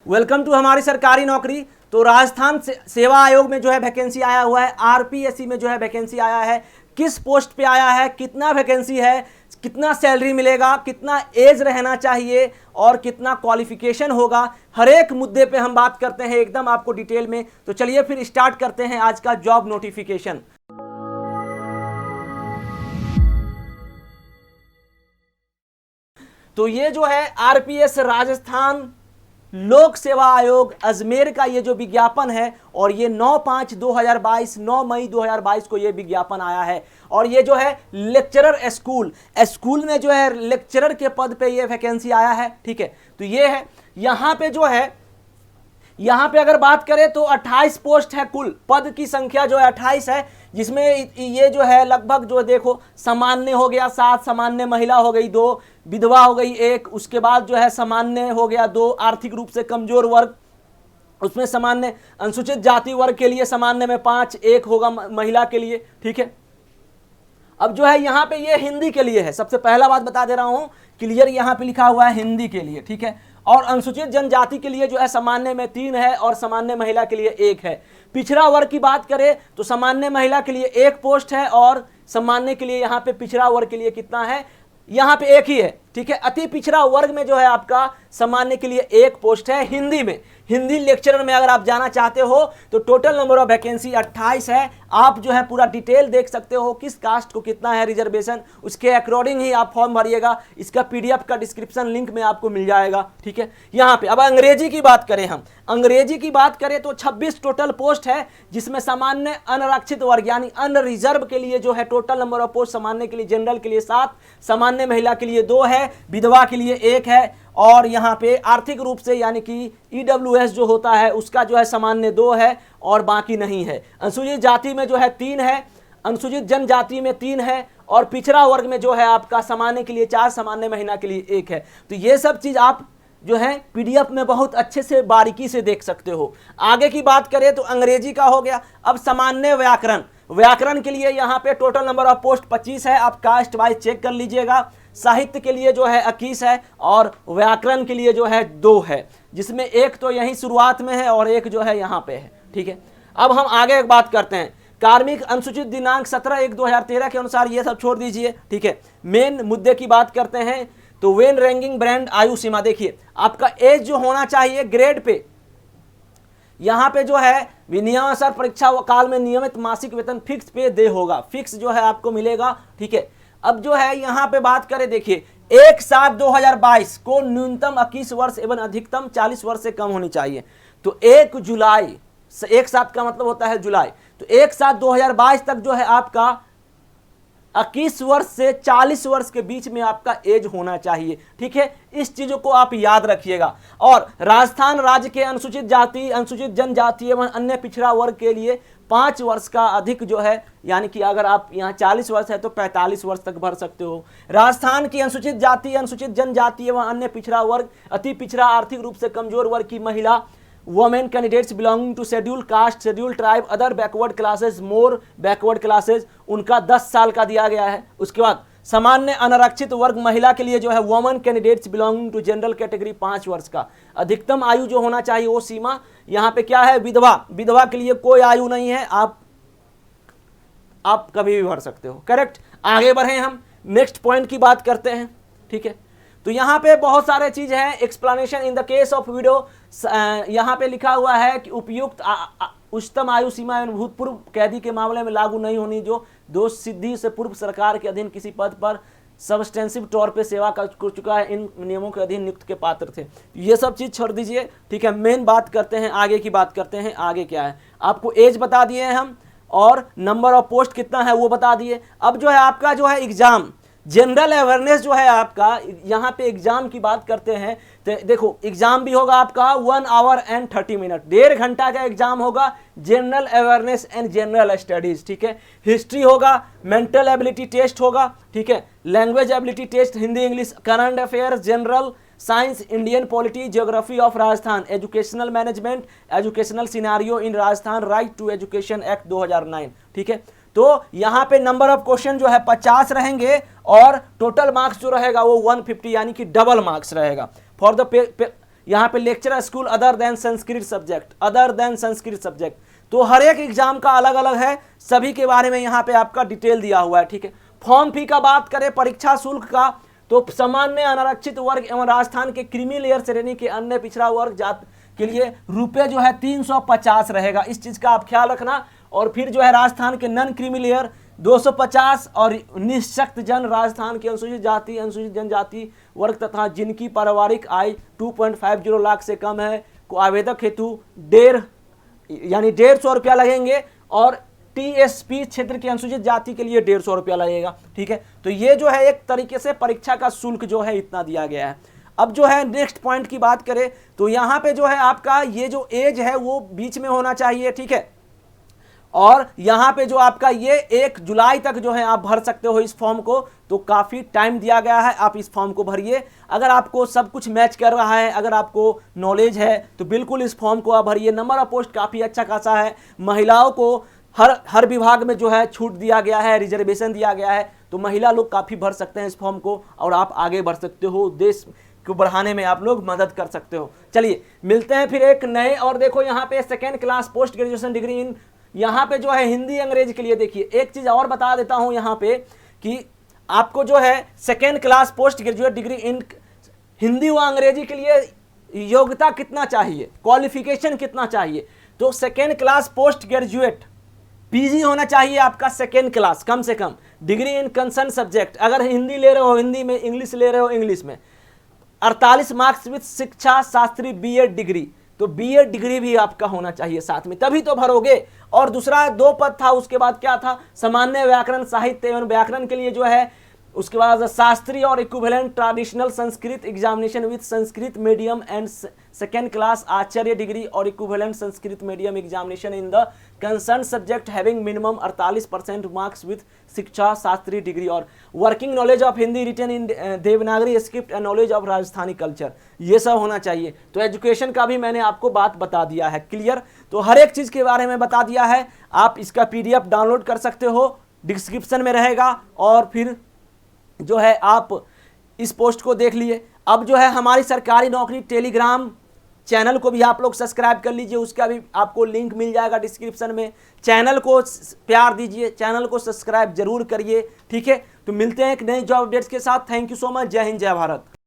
Welcome to हमारी सरकारी नौकरी। तो राजस्थान सेवा आयोग में जो है वैकेंसी आया हुआ है, आरपीएससी में जो है वैकेंसी आया है, किस पोस्ट पे आया है, कितना वैकेंसी है, कितना सैलरी मिलेगा, कितना एज रहना चाहिए और कितना क्वालिफिकेशन होगा, हर एक मुद्दे पे हम बात करते हैं एकदम आपको डिटेल में। तो चलिए फिर स्टार्ट करते हैं आज का जॉब नोटिफिकेशन। तो ये जो है आरपीएस राजस्थान लोक सेवा आयोग अजमेर का ये जो विज्ञापन है, और ये 9/5/2022 9 मई 2022 को ये विज्ञापन आया है। और ये जो है लेक्चरर स्कूल में जो है लेक्चरर के पद पे ये वैकेंसी आया है। ठीक है, तो ये है यहाँ पे जो है, यहाँ पे अगर बात करें तो 28 पोस्ट है, कुल पद की संख्या जो है 28 है, जिसमें ये जो है लगभग जो देखो सामान्य हो गया 7, सामान्य महिला हो गई 2, विधवा हो गई 1, उसके बाद जो है सामान्य हो गया 2, आर्थिक रूप से कमजोर वर्ग उसमें सामान्य, अनुसूचित जाति वर्ग के लिए सामान्य में 5, 1 होगा महिला के लिए। ठीक है, अब जो है यहाँ पे ये हिंदी के लिए है, सबसे पहला बात बता दे रहा हूँ क्लियर, यहाँ पे लिखा हुआ है हिंदी के लिए। ठीक है, और अनुसूचित जनजाति के लिए जो है सामान्य में 3 है और सामान्य महिला के लिए 1 है। पिछड़ा वर्ग की बात करें तो सामान्य महिला के लिए 1 पोस्ट है और सामान्य के लिए यहाँ पे पिछड़ा वर्ग के लिए कितना है, यहाँ पे 1 ही है। ठीक है, अति पिछड़ा वर्ग में जो है आपका सामान्य के लिए 1 पोस्ट है। हिंदी में, हिंदी लेक्चरर में अगर आप जाना चाहते हो तो टोटल नंबर ऑफ वैकेंसी 28 है। आप जो है पूरा डिटेल देख सकते हो, किस कास्ट को कितना है रिजर्वेशन, उसके अकॉर्डिंग ही आप फॉर्म भरिएगा। इसका पीडीएफ का डिस्क्रिप्शन लिंक में आपको मिल जाएगा। ठीक है, यहाँ पे अब अंग्रेजी की बात करें, हम अंग्रेजी की बात करें तो 26 टोटल पोस्ट है, जिसमें सामान्य अनारक्षित वर्ग यानी अनरिजर्व के लिए जो है टोटल नंबर ऑफ पोस्ट सामान्य के लिए, जनरल के लिए 7, सामान्य महिला के लिए 2 है, विधवा के लिए 1 है, और यहाँ पे आर्थिक रूप से यानी कि ईडब्ल्यूएस जो होता है उसका जो है सामान्य 2 है और बाकी नहीं है। अनुसूचित जाति में जो है 3 है, अनुसूचित जनजाति में 3 है, और पिछड़ा वर्ग में जो है आपका सामान्य के लिए 4, सामान्य महिला के लिए 1 है। तो ये सब चीज आप जो है पीडीएफ में बहुत अच्छे से बारीकी से देख सकते हो। आगे की बात करें तो अंग्रेजी का हो गया। अब सामान्य व्याकरण के लिए यहाँ पे टोटल नंबर ऑफ पोस्ट 25 है, आप कास्ट वाइज चेक कर लीजिएगा। साहित्य के लिए जो है 21 है और व्याकरण के लिए जो है 2 है, जिसमें 1 तो यहीं शुरुआत में है और 1 जो है यहाँ पे है। ठीक है, अब हम आगे एक बात करते हैं। कार्मिक अनुसूचित दिनांक 17/1/2013 के अनुसार ये सब छोड़ दीजिए। ठीक है, मेन मुद्दे की बात करते हैं। तो वेन रैंकिंग ब्रांड आयु सीमा, देखिए आपका एज जो होना चाहिए ग्रेड पे, यहाँ पे जो है विनियमानुसार परीक्षा काल में नियमित मासिक वेतन फिक्स पे दे होगा, फिक्स जो है आपको मिलेगा। ठीक है, अब जो है यहाँ पे बात करें, देखिए 1/7/2022 को न्यूनतम 21 वर्ष एवं अधिकतम 40 वर्ष से कम होनी चाहिए। तो 1 जुलाई, 1/7 का मतलब होता है जुलाई, तो 1/7/2022 तक जो है आपका 21 वर्ष से 40 वर्ष के बीच में आपका एज होना चाहिए। ठीक है, इस चीजों को आप याद रखिएगा। और राजस्थान राज्य के अनुसूचित जाति, अनुसूचित जनजाति एवं अन्य पिछड़ा वर्ग के लिए 5 वर्ष का अधिक जो है, यानी कि अगर आप यहाँ 40 वर्ष है तो 45 वर्ष तक भर सकते हो। राजस्थान की अनुसूचित जाति, अनुसूचित जनजाति एवं अन्य पिछड़ा वर्ग, अति पिछड़ा, आर्थिक रूप से कमजोर वर्ग की महिला, women candidates belonging to schedule caste, schedule tribe, other backward classes, more backward classes, उनका 10 साल का दिया गया है। उसके बाद सामान्य अनारक्षित वर्ग महिला के लिए जो है women candidates belonging to general category 5 वर्ष का अधिकतम आयु जो होना चाहिए वो सीमा। यहाँ पे क्या है, विधवा के लिए कोई आयु नहीं है, आप कभी भी भर सकते हो। करेक्ट, आगे बढ़े हम नेक्स्ट पॉइंट की बात करते हैं। ठीक है, तो यहाँ पे बहुत सारे चीज है। Explanation in the case of video, यहाँ पे लिखा हुआ है कि उपयुक्त उच्चतम आयु सीमा एवं भूतपूर्व कैदी के मामले में लागू नहीं होनी, जो दोष सिद्धि से पूर्व सरकार के अधीन किसी पद पर सब्सटेंसिव तौर पे सेवा कर चुका है, इन नियमों के अधीन नियुक्त के पात्र थे। ये सब चीज छोड़ दीजिए। ठीक है, मेन बात करते हैं, आगे की बात करते हैं। आगे क्या है, आपको एज बता दिए हैं हम, और नंबर ऑफ पोस्ट कितना है वो बता दिए। अब जो है आपका जो है एग्जाम, जनरल अवेयरनेस जो है आपका, यहाँ पे एग्जाम की बात करते हैं तो देखो एग्जाम भी होगा आपका 1 आवर एंड 30 मिनट, 1.5 घंटा का एग्जाम होगा, general awareness and general studies. ठीक है, हिस्ट्री होगा, मेंटल एबिलिटी टेस्ट होगा। ठीक है, language ability test, Hindi English, current affairs, general science, Indian polity, geography of Rajasthan, educational management, educational scenario in Rajasthan, right to education act 2009। ठीक है, तो यहाँ पे नंबर ऑफ क्वेश्चन जो है 50 रहेंगे और टोटल मार्क्स जो रहेगा वो 150 यानी कि डबल मार्क्स रहेगा। फॉर द यहाँ पे lecturer school other than Sanskrit subject, other than Sanskrit subject. तो हर एक एग्जाम का अलग अलग है, सभी के बारे में यहाँ पे आपका डिटेल दिया हुआ है, ठीक है। फॉर्म फी का बात करें, परीक्षा शुल्क का, तो सामान्य अनारक्षित वर्ग एवं राजस्थान के क्रीमी लेयर श्रेणी के अन्य पिछड़ा वर्ग जात के लिए रुपये जो है 350 रहेगा, इस चीज का आप ख्याल रखना। और फिर जो है राजस्थान के नन क्रीमी लेयर 250 और निःशक्त जन राजस्थान की अनुसूचित जाति, अनुसूचित जनजाति वर्ग तथा जिनकी पारिवारिक आय 2.50 लाख से कम है को आवेदक हेतु 150 रुपया लगेंगे, और टीएसपी क्षेत्र की अनुसूचित जाति के लिए 150 रुपया लगेगा, ठीक है। तो ये जो है एक तरीके से परीक्षा का शुल्क जो है इतना दिया गया है। अब जो है नेक्स्ट पॉइंट की बात करें तो यहाँ पे जो है आपका ये जो एज है वो बीच में होना चाहिए, ठीक है। और यहाँ पे जो आपका ये 1 जुलाई तक जो है आप भर सकते हो इस फॉर्म को, तो काफ़ी टाइम दिया गया है, आप इस फॉर्म को भरिए। अगर आपको सब कुछ मैच कर रहा है, अगर आपको नॉलेज है तो बिल्कुल इस फॉर्म को आप भरिए। नंबर ऑफ पोस्ट काफ़ी अच्छा खासा है, महिलाओं को हर विभाग में जो है छूट दिया गया है, रिजर्वेशन दिया गया है, तो महिला लोग काफ़ी भर सकते हैं इस फॉर्म को और आप आगे बढ़ सकते हो, देश को बढ़ाने में आप लोग मदद कर सकते हो। चलिए मिलते हैं फिर एक नए, और देखो यहाँ पे second class post graduation degree in, यहाँ पे जो है हिंदी अंग्रेजी के लिए देखिए एक चीज़ और बता देता हूँ यहाँ पे कि आपको जो है second class post graduate degree in Hindi व अंग्रेजी के लिए योग्यता कितना चाहिए, क्वालिफिकेशन कितना चाहिए। तो second class post graduate PG होना चाहिए आपका, सेकेंड क्लास कम से कम, डिग्री इन कंसर्न सब्जेक्ट, अगर हिंदी ले रहे हो हिंदी में, इंग्लिश ले रहे हो इंग्लिश में, 48 marks with Shiksha Shastri BEd degree, तो बीएड डिग्री भी आपका होना चाहिए साथ में, तभी तो भरोगे। और दूसरा 2 पद था, उसके बाद क्या था, सामान्य व्याकरण साहित्य एवं व्याकरण के लिए जो है, उसके बाद शास्त्रीय और equivalent traditional Sanskrit examination with Sanskrit medium and second class Acharya degree और equivalent Sanskrit medium examination in the concern subject having minimum 48% marks with Shiksha Shastri degree, और working knowledge of Hindi written in Devanagari script and knowledge of Rajasthani culture, ये सब होना चाहिए। तो education का भी मैंने आपको बात बता दिया है, क्लियर। तो हर एक चीज़ के बारे में बता दिया है, आप इसका PDF डाउनलोड कर सकते हो, डिस्क्रिप्शन में रहेगा, और फिर जो है आप इस पोस्ट को देख लिए। अब जो है हमारी सरकारी नौकरी टेलीग्राम चैनल को भी आप लोग सब्सक्राइब कर लीजिए, उसका भी आपको लिंक मिल जाएगा डिस्क्रिप्शन में। चैनल को प्यार दीजिए, चैनल को सब्सक्राइब जरूर करिए, ठीक है। तो मिलते हैं एक नए जॉब अपडेट्स के साथ। थैंक यू सो मच, जय हिंद जय भारत।